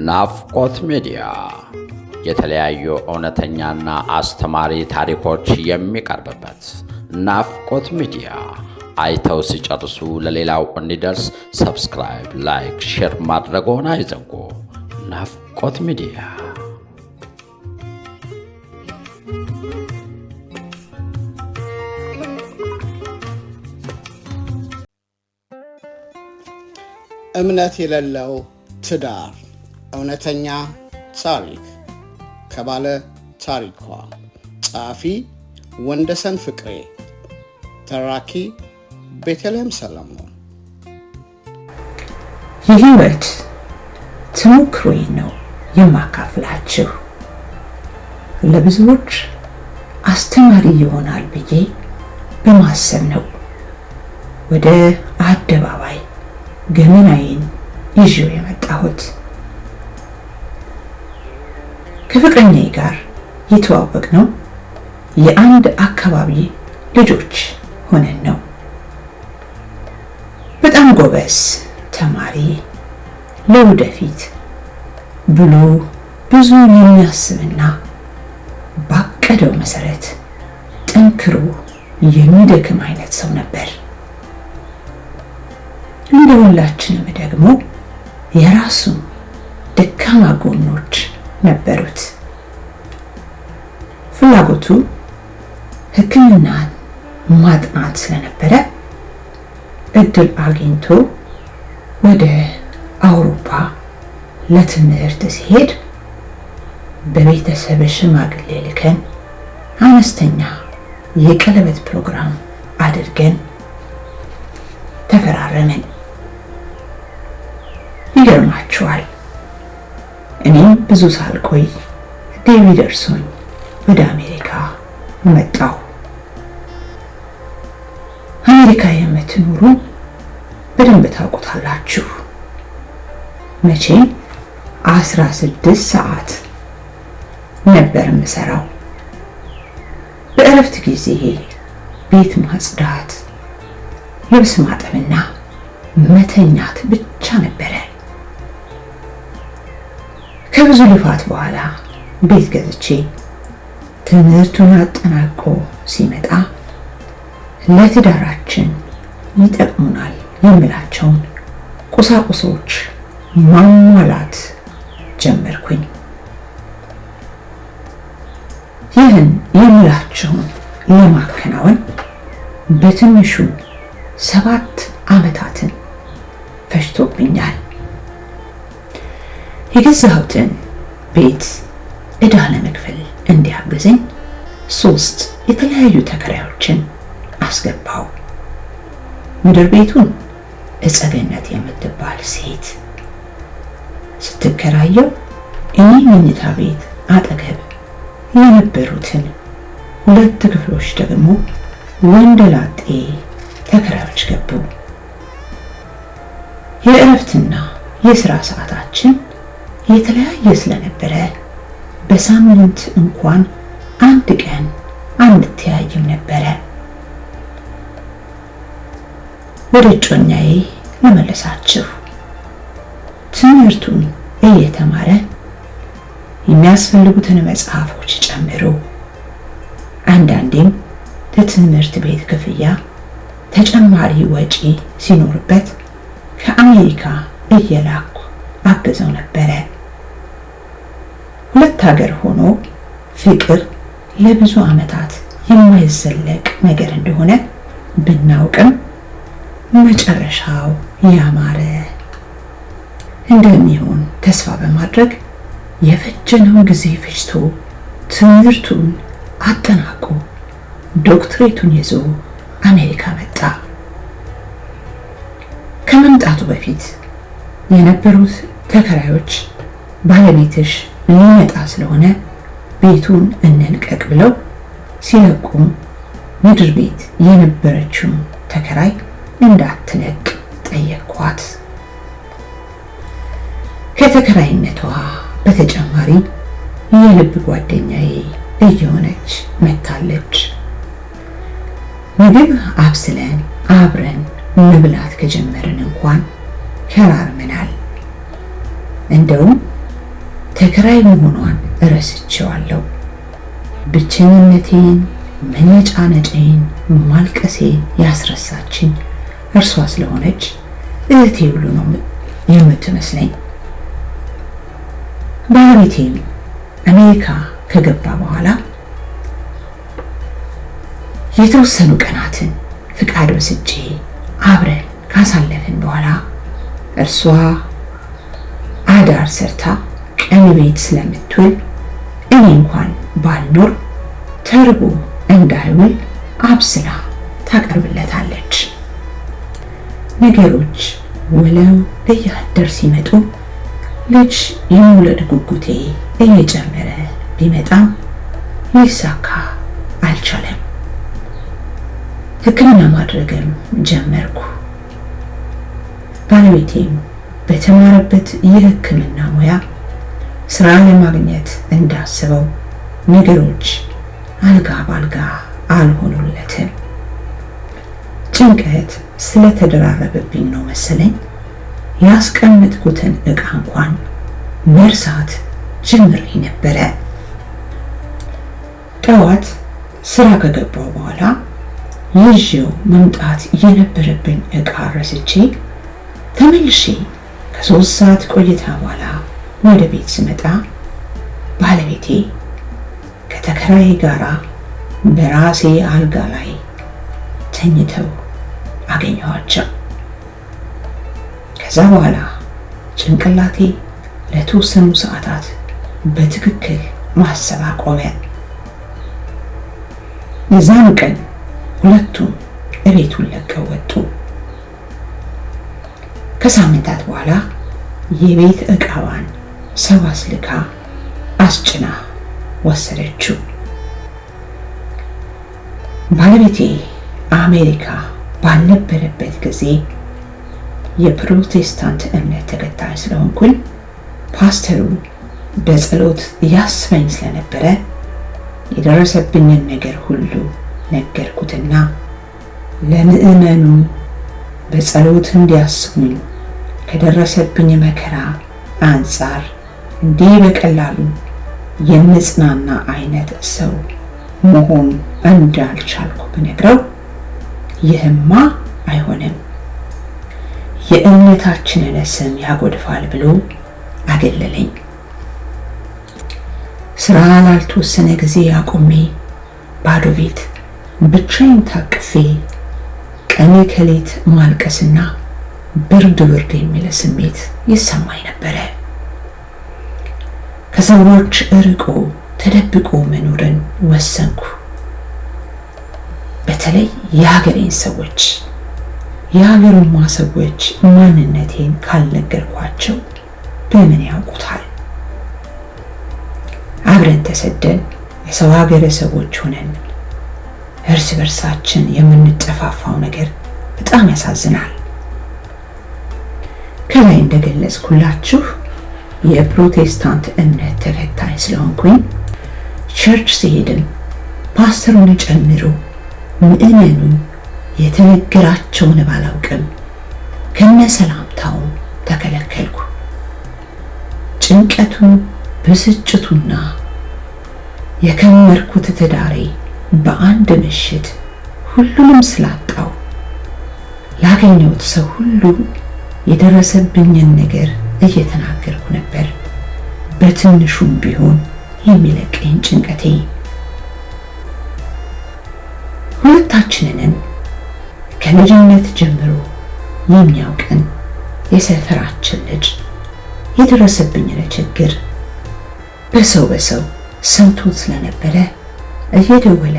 ናፍቆት ሚዲያ የተለያዩ እውነተኛና አስተማሪ ታሪኮች የሚቀርብበት ናፍቆት ሚዲያ። አይተው ሲጨርሱ ለሌላው እንዲደርስ ሰብስክራይብ፣ ላይክ፣ ሼር ማድረግዎን አይዘንጉ። ናፍቆት ሚዲያ። እምነት የሌለው ትዳር እውነተኛ ታሪክ ከባለ ታሪኳ ጸሐፊ ወንደሰን ፍቅሬ፣ ተራኪ ቤተልሔም ሰለሞን። የህይወት ተሞክሮዬ ነው የማካፍላችሁ። ለብዙዎች አስተማሪ ይሆናል ብዬ በማሰብ ነው ወደ አደባባይ ገመናዬን ይዤው የመጣሁት። ከፍቅረኛዬ ጋር የተዋወቅነው የአንድ አካባቢ ልጆች ሆነን ነው። በጣም ጎበዝ ተማሪ፣ ለወደፊት ብሎ ብዙ የሚያስብና ባቀደው መሰረት ጠንክሮ የሚደክም አይነት ሰው ነበር። እንደ ሁላችንም ደግሞ የራሱ ደካማ ጎኖች ነበሩት። ፍላጎቱ ሕክምናን ማጥናት ስለነበረ እድል አግኝቶ ወደ አውሮፓ ለትምህርት ሲሄድ በቤተሰብ ሽማግሌ ልከን አነስተኛ የቀለበት ፕሮግራም አድርገን ተፈራረምን። ይገርማችኋል፣ እኔም ብዙ ሳልቆይ ዴቪ ደርሶኝ ወደ አሜሪካ መጣሁ። አሜሪካ የምትኖሩ በደንብ ታውቁታላችሁ። መቼም 16 ሰዓት ነበር የምሰራው። በእረፍት ጊዜ ቤት ማጽዳት፣ ልብስ ማጠብና መተኛት ብቻ ነበረ። ከብዙ ልፋት በኋላ ቤት ገዝቼ ትምህርቱን አጠናቆ ሲመጣ ለትዳራችን ይጠቅሙናል የምላቸውን ቁሳቁሶች ማሟላት ጀመርኩኝ። ይህን የምላቸውን ለማከናወን በትንሹ 7 ዓመታትን ፈጅቶብኛል። የገዛሁትን ቤት ዕዳ ለመክፈል እንዲያግዘኝ 3 የተለያዩ ተከራዮችን አስገባው። ምድር ቤቱን እጸገነት የምትባል ሴት ስትከራየው፣ እኔ መኝታ ቤት አጠገብ የነበሩትን 2 ክፍሎች ደግሞ ወንደላጤ ተከራዮች ገቡ። የእረፍትና የሥራ ሰዓታችን የተለያየ ስለነበረ በሳምንት እንኳን 1 ቀን አንተያይም ነበረ። ወደ እጮኛዬ ለመለሳችሁ። ትምህርቱን እየተማረ የሚያስፈልጉትን መጽሐፎች ጨምሮ አንዳንዴም ለትምህርት ቤት ክፍያ ተጨማሪ ወጪ ሲኖርበት ከአሜሪካ እየላኩ አግዘው ነበረ። 2 ሀገር ሆኖ ፍቅር ለብዙ ዓመታት የማይዘለቅ ነገር እንደሆነ ብናውቅም መጨረሻው ያማረ እንደሚሆን ተስፋ በማድረግ የፈጀነውን ጊዜ ፈጅቶ ትምህርቱን አጠናቆ ዶክትሬቱን ይዞ አሜሪካ መጣ። ከመምጣቱ በፊት የነበሩት ተከራዮች ባለቤትሽ ሊመጣ ስለሆነ ቤቱን እንልቀቅ ብለው ሲለቁም ምድር ቤት የነበረችው ተከራይ እንዳትለቅ ጠየቅኳት። ከተከራይነቷ በተጨማሪ የልብ ጓደኛዬ እየሆነች መታለች። ምግብ አብስለን አብረን መብላት ከጀመርን እንኳን ከራርመናል። እንደውም ተከራይ መሆኗን እረስቼዋለሁ። ብቸኝነቴን፣ መነጫነጬን፣ ማልቀሴን ያስረሳችኝ እርሷ ስለሆነች እህቴ ሁሉ ነው የምትመስለኝ። ባለቤቴም አሜሪካ ከገባ በኋላ የተወሰኑ ቀናትን ፍቃድ ወስጄ አብረን ካሳለፍን በኋላ እርሷ አዳር ሰርታ ቀን ቤት ስለምትውል እኔ እንኳን ባልኖር ተርቦ እንዳይውል አብስላ ታቀርብለታለች። ነገሮች ውለው እያደር ሲመጡ ልጅ የመውለድ ጉጉቴ እየጨመረ ቢመጣም ሊሳካ አልቻለም። ሕክምና ማድረግም ጀመርኩ። ባለቤቴም በተማረበት የሕክምና ሙያ ስራ ለማግኘት እንዳስበው ነገሮች አልጋ ባልጋ አልሆኑለትም። ጭንቀት ስለተደራረበብኝ ነው መሰለኝ ያስቀመጥኩትን ዕቃ እንኳን መርሳት ጀምሬ ነበረ። ጠዋት ስራ ከገባው በኋላ ይዤው መምጣት የነበረብኝ ዕቃ ረስቼ ተመልሼ ከ3 ሰዓት ቆይታ በኋላ ወደ ቤት ስመጣ ባለቤቴ ከተከራይ ጋራ በራሴ አልጋ ላይ ተኝተው አገኘኋቸው። ከዛ በኋላ ጭንቅላቴ ለተወሰኑ ሰዓታት በትክክል ማሰብ አቆመ። የዛን ቀን ሁለቱም እቤቱን ለቀው ወጡ። ከሳምንታት በኋላ የቤት ዕቃዋን ሰው አስልካ አስጭና ወሰደችው። ባለቤቴ አሜሪካ ባልነበረበት ጊዜ የፕሮቴስታንት እምነት ተከታይ ስለሆንኩኝ ፓስተሩ በጸሎት ያስበኝ ስለነበረ የደረሰብኝን ነገር ሁሉ ነገርኩትና ለምእመኑ በጸሎት እንዲያስቡኝ ከደረሰብኝ መከራ አንጻር እንዲህ በቀላሉ የምጽናና አይነት ሰው መሆን እንዳልቻልኩ ብነግረው ይህማ አይሆንም፣ የእምነታችንን ስም ያጎድፋል ብሎ አገለለኝ። ስራ ላልተወሰነ ጊዜ አቁሜ ባዶ ቤት ብቻዬን ታቅፌ ቀን ከሌት ማልቀስና ብርድ የሚል ስሜት ይሰማኝ ነበረ። ከሰዎች ርቆ ተደብቆ መኖርን ወሰንኩ። በተለይ የሀገሬን ሰዎች የሀገሩማ ሰዎች ማንነቴን ካልነገርኳቸው በምን ያውቁታል? አብረን ተሰደን የሰው ሀገረ ሰዎች ሆነን እርስ በርሳችን የምንጠፋፋው ነገር በጣም ያሳዝናል። ከላይ እንደገለጽኩላችሁ የፕሮቴስታንት እምነት ተከታይ ስለሆንኩኝ ቸርች ሲሄድም ፓስተሩን ጨምሮ ምእመኑ የተነገራቸውን ባላውቅም ከነሰላምታው ተከለከልኩ። ጭንቀቱ፣ ብስጭቱና የከመርኩት ትዳሬ በአንድ ምሽት ሁሉንም ስላጣው ላገኘሁት ሰው ሁሉ የደረሰብኝን ነገር እየተናገርኩ ነበር። በትንሹም ቢሆን የሚለቀኝ ጭንቀቴ ሁለታችንንም ከልጅነት ጀምሮ የሚያውቀን የሰፈራችን ልጅ የደረሰብኝን ችግር በሰው ሰምቶት ስለነበረ እየደወለ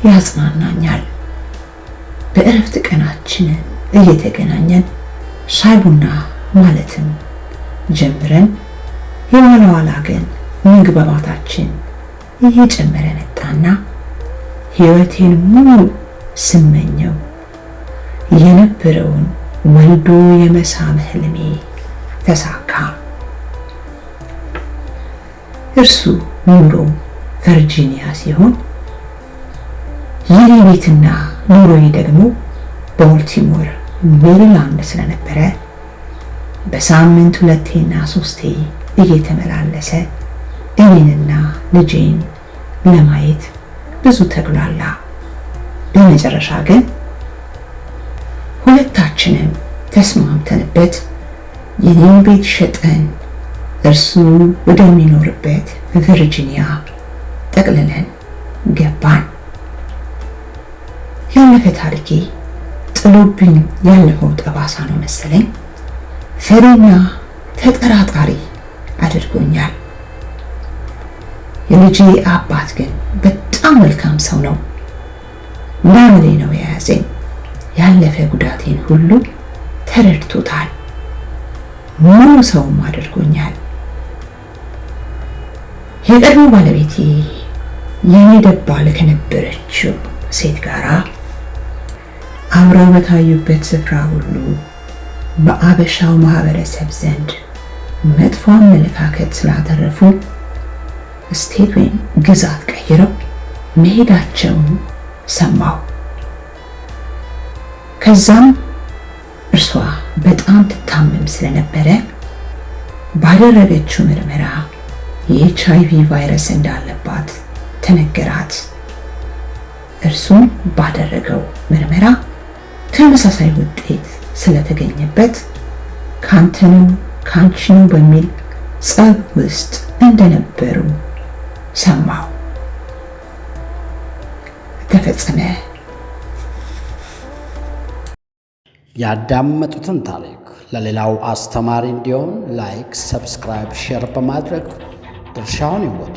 ያጽናናኛል። በእረፍት ቀናችን እየተገናኘን ሻይ ቡና ማለትም ጀምረን የኋላ ኋላ ግን መግባባታችን እየጨመረ መጣና ሕይወቴን ሙሉ ስመኘው የነበረውን ወልዶ የመሳም ህልሜ ተሳካ። እርሱ ኑሮ ቨርጂኒያ ሲሆን የኔ ቤትና ኑሮዬ ደግሞ ቦልቲሞር ሜሪላንድ ስለነበረ በሳምንት 2 እና 3 እየተመላለሰ እኔንና ልጄን ለማየት ብዙ ተጉላላ። በመጨረሻ ግን ሁለታችንም ተስማምተንበት የኔን ቤት ሸጠን እርሱ ወደሚኖርበት ቨርጂኒያ ጠቅልለን ገባን። ያለፈ ታሪኬ ጥሎብኝ ያለፈው ጠባሳ ነው መሰለኝ ፈሪና ተጠራጣሪ አድርጎኛል። የልጄ አባት ግን በጣም መልካም ሰው ነው። ናምሌ ነው የያዘኝ። ያለፈ ጉዳቴን ሁሉ ተረድቶታል። ሙሉ ሰውም አድርጎኛል። የቀድሞ ባለቤቴ የኔ ደባል ከነበረችው ሴት ጋራ አብረው በታዩበት ስፍራ ሁሉ በአበሻው ማህበረሰብ ዘንድ መጥፎ አመለካከት ስላተረፉ ስቴት ወይም ግዛት ቀይረው መሄዳቸውን ሰማሁ። ከዛም እርሷ በጣም ትታመም ስለነበረ ባደረገችው ምርመራ የኤችአይቪ ቫይረስ እንዳለባት ተነገራት። እርሱም ባደረገው ምርመራ ተመሳሳይ ውጤት ስለተገኘበት ካንተ ነው ካንቺ ነው በሚል ጸብ ውስጥ እንደነበሩ ሰማሁ። ተፈጸመ። ያዳመጡትን ታሪክ ለሌላው አስተማሪ እንዲሆን ላይክ፣ ሰብስክራይብ፣ ሼር በማድረግ ድርሻውን ይወጡ።